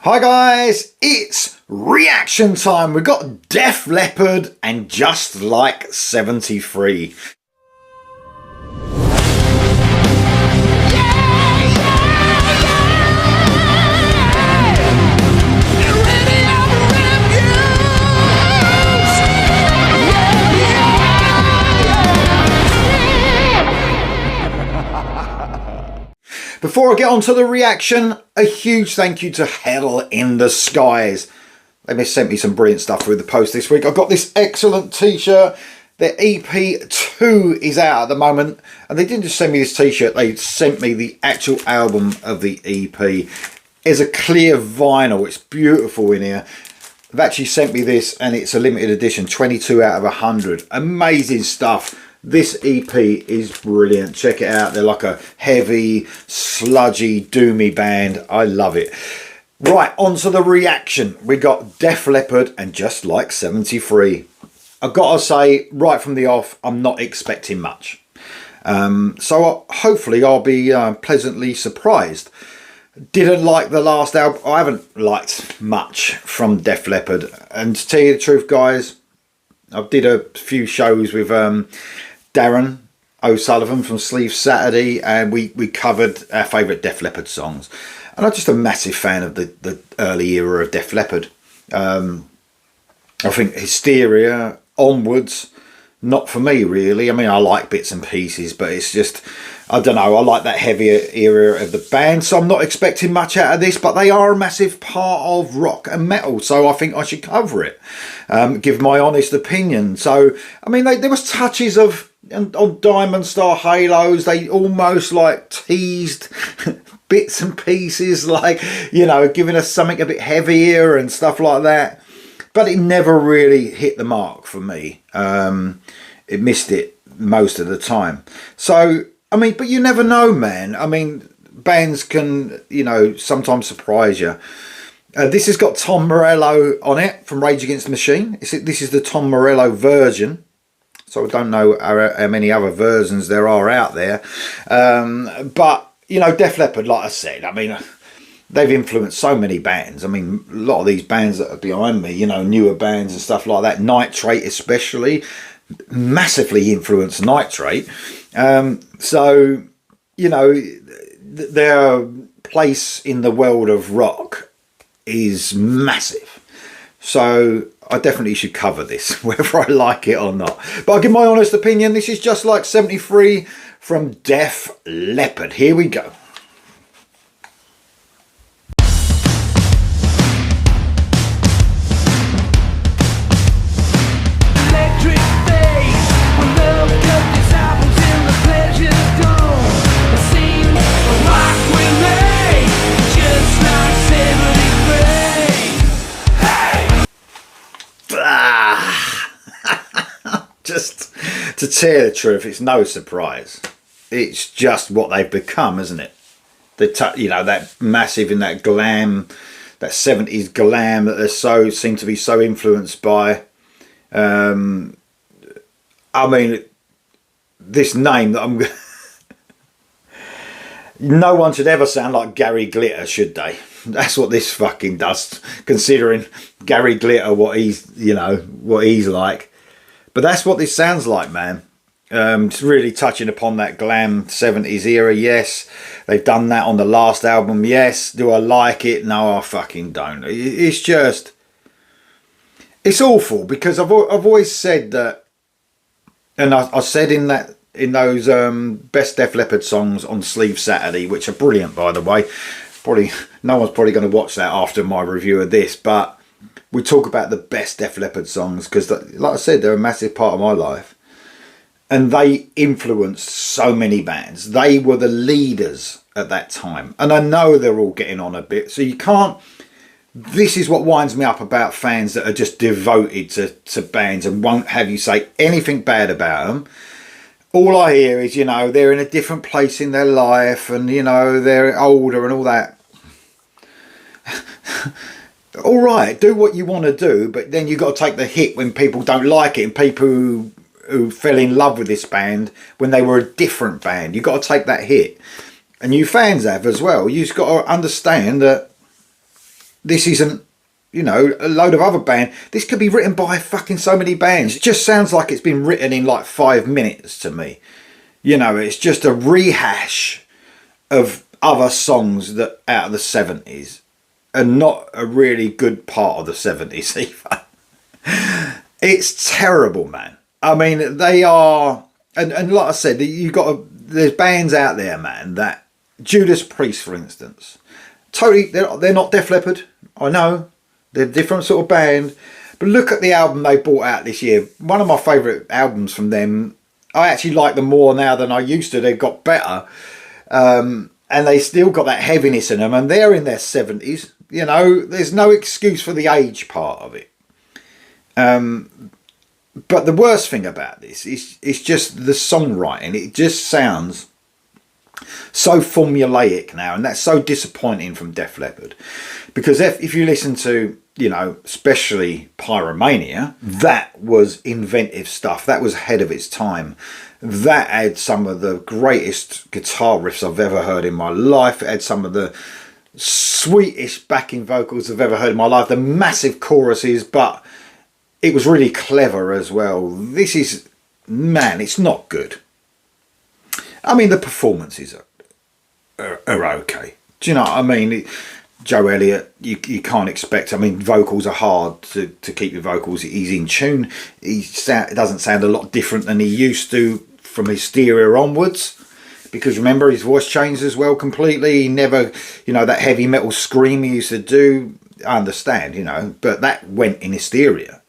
Hi guys, it's reaction time. We've got Def Leppard and Just Like 73. Before I get on to the reaction, a huge thank you to Hell in the Skies. They sent me some brilliant stuff through the post this week. I've got this excellent t-shirt. Their EP2 is out at the moment. And they didn't just send me this t-shirt, they sent me the actual album of the EP. It's a clear vinyl, it's beautiful in here. They've actually sent me this and it's a limited edition, 22 out of 100. Amazing stuff. This EP is brilliant. Check it out. They're like a heavy, sludgy, doomy band. I love it. Right, on to the reaction. We got Def Leppard and Just Like 73. I've got to say, right from the off, I'm not expecting much. So hopefully I'll be pleasantly surprised. Didn't like the last album. I haven't liked much from Def Leppard. And to tell you the truth, guys, I did a few shows with Darren O'Sullivan from Sleeve Saturday, and we covered our favourite Def Leppard songs. And I'm just a massive fan of the early era of Def Leppard. I think Hysteria onwards, not for me really. I mean, I like bits and pieces, but it's just, I don't know, I like that heavier era of the band, so I'm not expecting much out of this, but they are a massive part of rock and metal, so I think I should cover it, give my honest opinion. So, I mean, there was touches of, on Diamond Star Halos, they almost like teased bits and pieces, like, you know, giving us something a bit heavier and stuff like that. But it never really hit the mark for me. It missed it most of the time. So, I mean, but you never know, man. I mean, bands can, you know, sometimes surprise you. This has got Tom Morello on it from Rage Against the Machine. This is the Tom Morello version. So I don't know how many other versions there are out there. But, you know, Def Leppard, like I said, I mean, they've influenced so many bands. I mean, a lot of these bands that are behind me, you know, newer bands and stuff like that, Nitrate especially, massively influenced Nitrate. So, you know, their place in the world of rock is massive. So I definitely should cover this, whether I like it or not. But I'll give my honest opinion. This is Just Like 73 from Def Leppard. Here we go. Just to tell the truth, it's no surprise. It's just what they've become, isn't it? You know, that massive in that glam, that 70s glam that they seem to be so influenced by. I mean, this name that I'm no one should ever sound like Gary Glitter, should they? That's what this fucking does, considering Gary Glitter, what he's, you know, what he's like. But that's what this sounds like, man. It's really touching upon that glam 70s era, yes. They've done that on the last album, yes. Do I like it? No, I fucking don't. It's just, it's awful, because I've always said that, and I said in those best Def Leppard songs on Sleeve Saturday, which are brilliant, by the way. Probably no one's probably going to watch that after my review of this, but we talk about the best Def Leppard songs because, like I said, they're a massive part of my life. And they influenced so many bands. They were the leaders at that time. And I know they're all getting on a bit. So you can't... This is what winds me up about fans that are just devoted to bands and won't have you say anything bad about them. All I hear is, you know, they're in a different place in their life and, you know, they're older and all that. All right, do what you want to do, but then you've got to take the hit when people don't like it, and people who fell in love with this band when they were a different band. You've got to take that hit. And you fans have as well. You've got to understand that this isn't, you know, a load of other band. This could be written by fucking so many bands. It just sounds like it's been written in like 5 minutes to me. You know, it's just a rehash of other songs that out of the 70s, and not a really good part of the 70s either. It's terrible, man. I mean, they are, and like I said, there's bands out there, man, that Judas Priest, for instance, totally, they're not Def Leppard. I know they're a different sort of band, but look at the album they brought out this year. One of my favourite albums from them. I actually like them more now than I used to. They've got better, and they still got that heaviness in them, and they're in their 70s. You know, there's no excuse for the age part of it. But the worst thing about this is just the songwriting. It just sounds so formulaic now, and that's so disappointing from Def Leppard. Because if you listen to, you know, especially Pyromania, that was inventive stuff. That was ahead of its time. That had some of the greatest guitar riffs I've ever heard in my life. It had some of the sweetest backing vocals I've ever heard in my life. The massive choruses, but it was really clever as well. This is, man, it's not good. I mean, the performances are okay. Do you know what I mean? Joe Elliott, you can't expect. I mean, vocals are hard to keep your vocals. He's in tune. It doesn't sound a lot different than he used to from Hysteria onwards, because remember, his voice changed as well completely. He never, you know, that heavy metal scream he used to do. I understand, you know, but that went in Hysteria.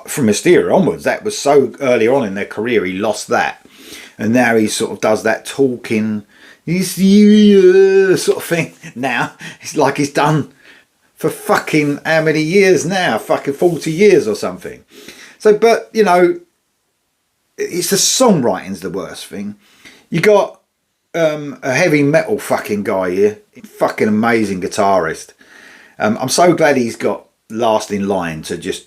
From Hysteria onwards, that was so early on in their career, he lost that, and now he sort of does that talking sort of thing now. It's like he's done for fucking how many years now? Fucking 40 years or something. So, but, you know, it's the songwriting's the worst thing. You got a heavy metal fucking guy here, fucking amazing guitarist. I'm so glad he's got last in line to just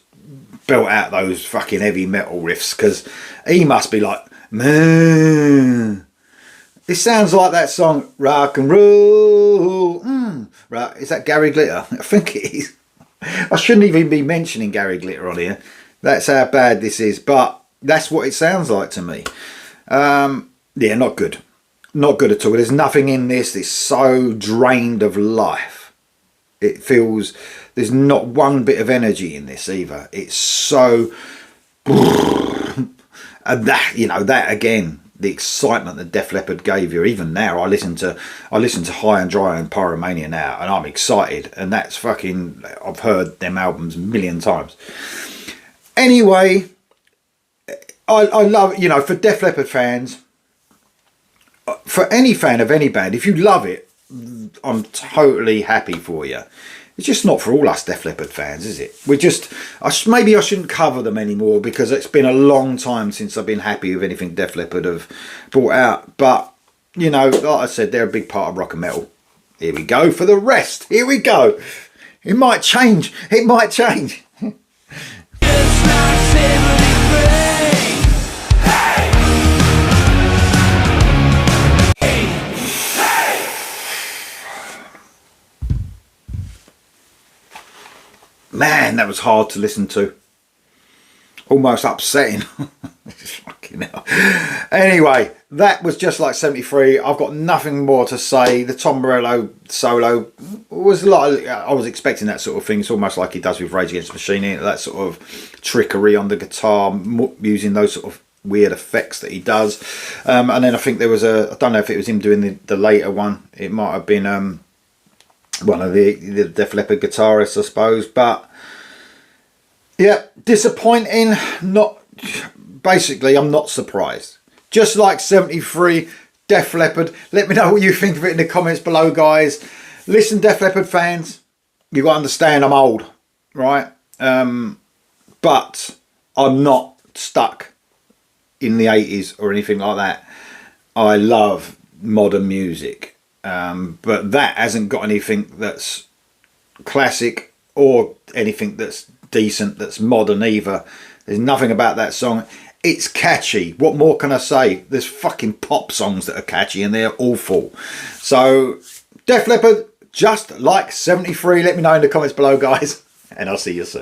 belt out those fucking heavy metal riffs, because he must be like, man, it sounds like that song, Rock and Roll. Right, is that Gary Glitter? I think it is. I shouldn't even be mentioning Gary Glitter on here. That's how bad this is, but that's what it sounds like to me. Yeah, not good. Not good at all. There's nothing in this. It's so drained of life. It feels, there's not one bit of energy in this either. It's so, and that, you know, that again, the excitement that Def Leppard gave you. Even now, I listen to High and Dry and Pyromania now, and I'm excited. And that's fucking, I've heard them albums a million times. Anyway, I love, you know, for Def Leppard fans, for any fan of any band, if you love it, I'm totally happy for you. It's just not for all us Def Leppard fans, is it? We're just, maybe I shouldn't cover them anymore, because it's been a long time since I've been happy with anything Def Leppard have brought out. But, you know, like I said, they're a big part of rock and metal. Here we go for the rest. Here we go. It might change. It might change. It's not 73. Man, that was hard to listen to. Almost upsetting. Fucking hell. Anyway, that was Just Like 73. I've got nothing more to say. The Tom Morello solo was like, I was expecting that sort of thing. It's almost like he does with Rage Against the Machine. That sort of trickery on the guitar, using those sort of weird effects that he does. And then I think there was I don't know if it was him doing the later one. It might have been one of the Def Leppard guitarists, I suppose. But yeah, disappointing. Not basically, I'm not surprised. Just Like 73, Def Leppard. Let me know what you think of it in the comments below, guys. Listen, Def Leppard fans, you got to understand I'm old, right? But I'm not stuck in the 80s or anything like that. I love modern music. But that hasn't got anything that's classic or anything that's decent, that's modern either. There's nothing about that song. It's catchy. What more can I say? There's fucking pop songs that are catchy and they're awful. So Def Leppard, just like 73? Let me know in the comments below, guys, and I'll see you soon.